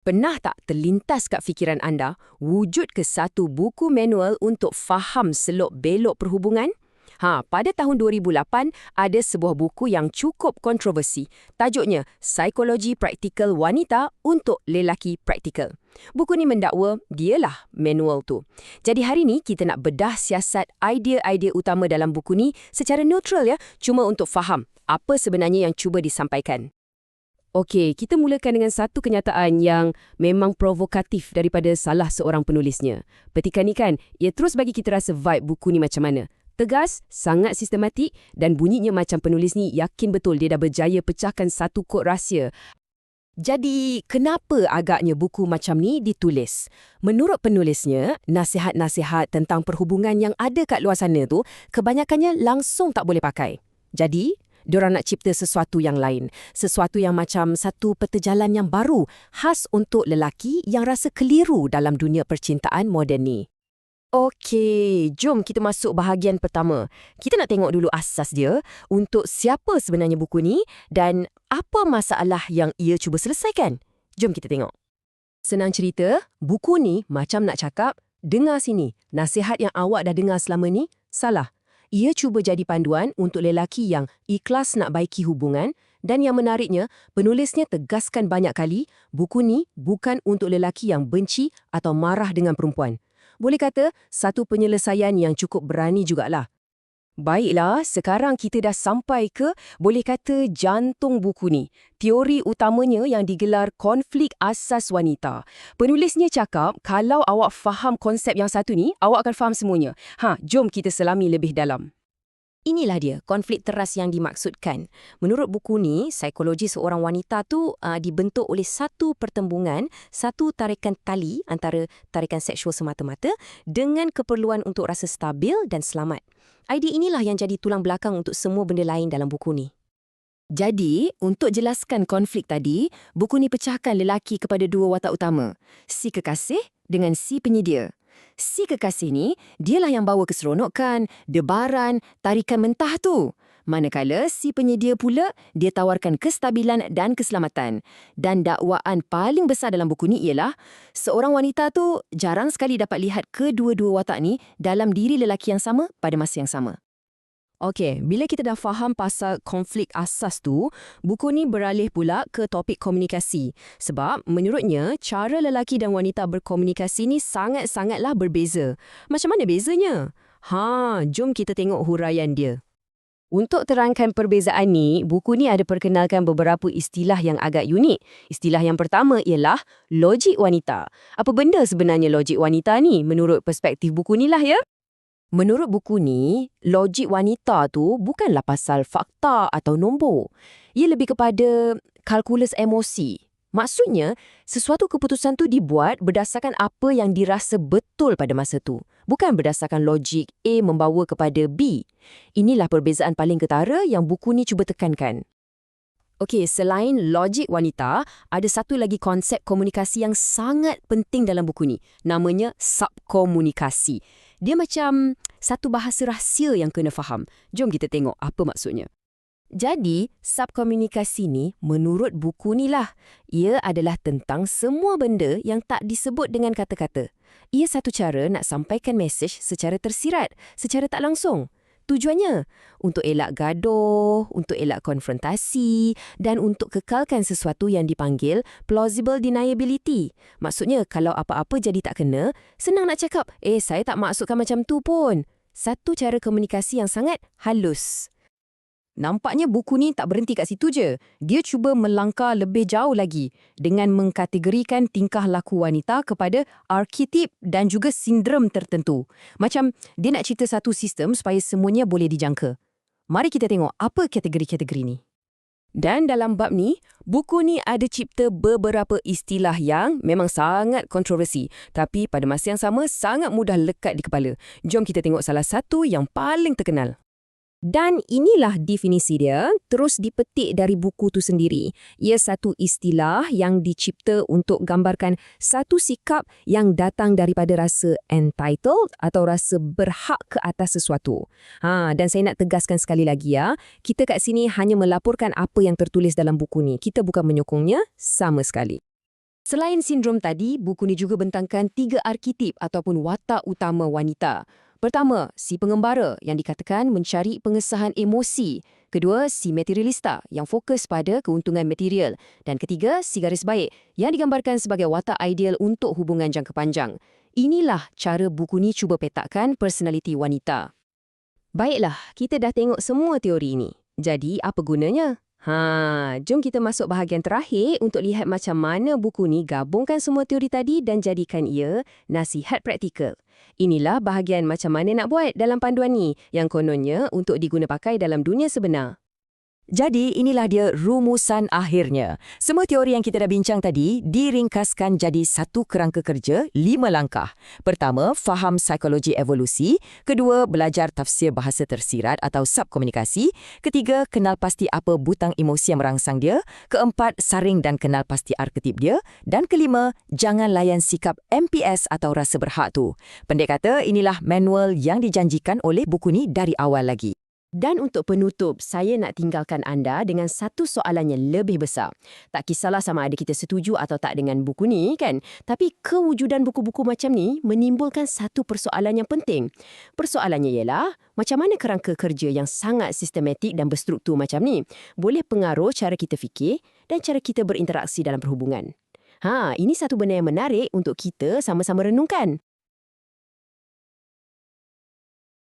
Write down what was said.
Pernah tak terlintas kat fikiran anda wujud ke satu buku manual untuk faham selok-belok perhubungan? Pada tahun 2008, ada sebuah buku yang cukup kontroversi. Tajuknya, Psikologi Praktikal Wanita untuk Lelaki Praktikal. Buku ni mendakwa dialah manual tu. Jadi hari ni kita nak bedah siasat idea-idea utama dalam buku ni secara neutral ya, cuma untuk faham apa sebenarnya yang cuba disampaikan. Okey, kita mulakan dengan satu kenyataan yang memang provokatif daripada salah seorang penulisnya. Petikan ni kan, ia terus bagi kita rasa vibe buku ni macam mana. Tegas, sangat sistematik dan bunyinya macam penulis ni yakin betul dia dah berjaya pecahkan satu kod rahsia. Jadi, kenapa agaknya buku macam ni ditulis? Menurut penulisnya, nasihat-nasihat tentang perhubungan yang ada kat luar sana tu kebanyakannya langsung tak boleh pakai. Jadi, diorang nak cipta sesuatu yang lain. Sesuatu yang macam satu peta jalan yang baru, khas untuk lelaki yang rasa keliru dalam dunia percintaan moden ni. Okey, jom kita masuk bahagian pertama. Kita nak tengok dulu asas dia untuk siapa sebenarnya buku ni dan apa masalah yang ia cuba selesaikan. Jom kita tengok. Senang cerita, buku ni macam nak cakap, dengar sini, nasihat yang awak dah dengar selama ni, salah. Ia cuba jadi panduan untuk lelaki yang ikhlas nak baiki hubungan dan yang menariknya, penulisnya tegaskan banyak kali, buku ni bukan untuk lelaki yang benci atau marah dengan perempuan. Boleh kata, satu penyelesaian yang cukup berani jugalah. Baiklah, sekarang kita dah sampai ke, boleh kata, jantung buku ni. Teori utamanya yang digelar konflik asas wanita. Penulisnya cakap, kalau awak faham konsep yang satu ni, awak akan faham semuanya. Jom kita selami lebih dalam. Inilah dia, konflik teras yang dimaksudkan. Menurut buku ni, psikologi seorang wanita tu dibentuk oleh satu pertembungan, satu tarikan tali antara tarikan seksual semata-mata dengan keperluan untuk rasa stabil dan selamat. Idea inilah yang jadi tulang belakang untuk semua benda lain dalam buku ni. Jadi, untuk jelaskan konflik tadi, buku ni pecahkan lelaki kepada dua watak utama, si kekasih dengan si penyedia. Si kekasih ni, dialah yang bawa keseronokan, debaran, tarikan mentah tu. Manakala si penyedia pula, dia tawarkan kestabilan dan keselamatan. Dan dakwaan paling besar dalam buku ni ialah, seorang wanita tu jarang sekali dapat lihat kedua-dua watak ni dalam diri lelaki yang sama pada masa yang sama. Okey, bila kita dah faham pasal konflik asas tu, buku ni beralih pula ke topik komunikasi. Sebab menurutnya, cara lelaki dan wanita berkomunikasi ni sangat-sangatlah berbeza. Macam mana bezanya? Jom kita tengok huraian dia. Untuk terangkan perbezaan ni, buku ni ada perkenalkan beberapa istilah yang agak unik. Istilah yang pertama ialah logik wanita. Apa benda sebenarnya logik wanita ni menurut perspektif buku ni lah ya? Menurut buku ni, logik wanita tu bukanlah pasal fakta atau nombor. Ia lebih kepada kalkulus emosi. Maksudnya, sesuatu keputusan tu dibuat berdasarkan apa yang dirasa betul pada masa tu. Bukan berdasarkan logik A membawa kepada B. Inilah perbezaan paling ketara yang buku ni cuba tekankan. Okey, selain logik wanita, ada satu lagi konsep komunikasi yang sangat penting dalam buku ni. Namanya subkomunikasi. Dia macam satu bahasa rahsia yang kena faham. Jom kita tengok apa maksudnya. Jadi, subkomunikasi ni menurut buku ni lah. Ia adalah tentang semua benda yang tak disebut dengan kata-kata. Ia satu cara nak sampaikan mesej secara tersirat, secara tak langsung. Tujuannya untuk elak gaduh, untuk elak konfrontasi dan untuk kekalkan sesuatu yang dipanggil plausible deniability. Maksudnya kalau apa-apa jadi tak kena, senang nak cakap, saya tak maksudkan macam tu pun. Satu cara komunikasi yang sangat halus. Nampaknya buku ni tak berhenti kat situ je. Dia cuba melangkah lebih jauh lagi dengan mengkategorikan tingkah laku wanita kepada arketip dan juga sindrom tertentu. Macam dia nak cerita satu sistem supaya semuanya boleh dijangka. Mari kita tengok apa kategori-kategori ni. Dan dalam bab ni, buku ni ada cipta beberapa istilah yang memang sangat kontroversi. Tapi pada masa yang sama, sangat mudah lekat di kepala. Jom kita tengok salah satu yang paling terkenal. Dan inilah definisi dia, terus dipetik dari buku tu sendiri. Ia satu istilah yang dicipta untuk gambarkan satu sikap yang datang daripada rasa entitled atau rasa berhak ke atas sesuatu. Dan saya nak tegaskan sekali lagi ya, kita kat sini hanya melaporkan apa yang tertulis dalam buku ni. Kita bukan menyokongnya sama sekali. Selain sindrom tadi, buku ni juga bentangkan 3 arketip ataupun watak utama wanita. Pertama, si pengembara yang dikatakan mencari pengesahan emosi. Kedua, si materialista yang fokus pada keuntungan material. Dan ketiga, si garis baik yang digambarkan sebagai watak ideal untuk hubungan jangka panjang. Inilah cara buku ni cuba petakkan personaliti wanita. Baiklah, kita dah tengok semua teori ini. Jadi, apa gunanya? Jom kita masuk bahagian terakhir untuk lihat macam mana buku ni gabungkan semua teori tadi dan jadikan ia nasihat praktikal. Inilah bahagian macam mana nak buat dalam panduan ni yang kononnya untuk diguna pakai dalam dunia sebenar. Jadi, inilah dia rumusan akhirnya. Semua teori yang kita dah bincang tadi diringkaskan jadi satu kerangka kerja 5 langkah. Pertama, faham psikologi evolusi. Kedua, belajar tafsir bahasa tersirat atau subkomunikasi. Ketiga, kenal pasti apa butang emosi yang merangsang dia. Keempat, saring dan kenal pasti arketip dia. Dan kelima, jangan layan sikap MPS atau rasa berhak tu. Pendek kata, inilah manual yang dijanjikan oleh buku ni dari awal lagi. Dan untuk penutup, saya nak tinggalkan anda dengan satu soalan yang lebih besar. Tak kisahlah sama ada kita setuju atau tak dengan buku ni, kan? Tapi kewujudan buku-buku macam ni menimbulkan satu persoalan yang penting. Persoalannya ialah, macam mana kerangka kerja yang sangat sistematik dan berstruktur macam ni boleh pengaruh cara kita fikir dan cara kita berinteraksi dalam perhubungan? Ini satu benda yang menarik untuk kita sama-sama renungkan.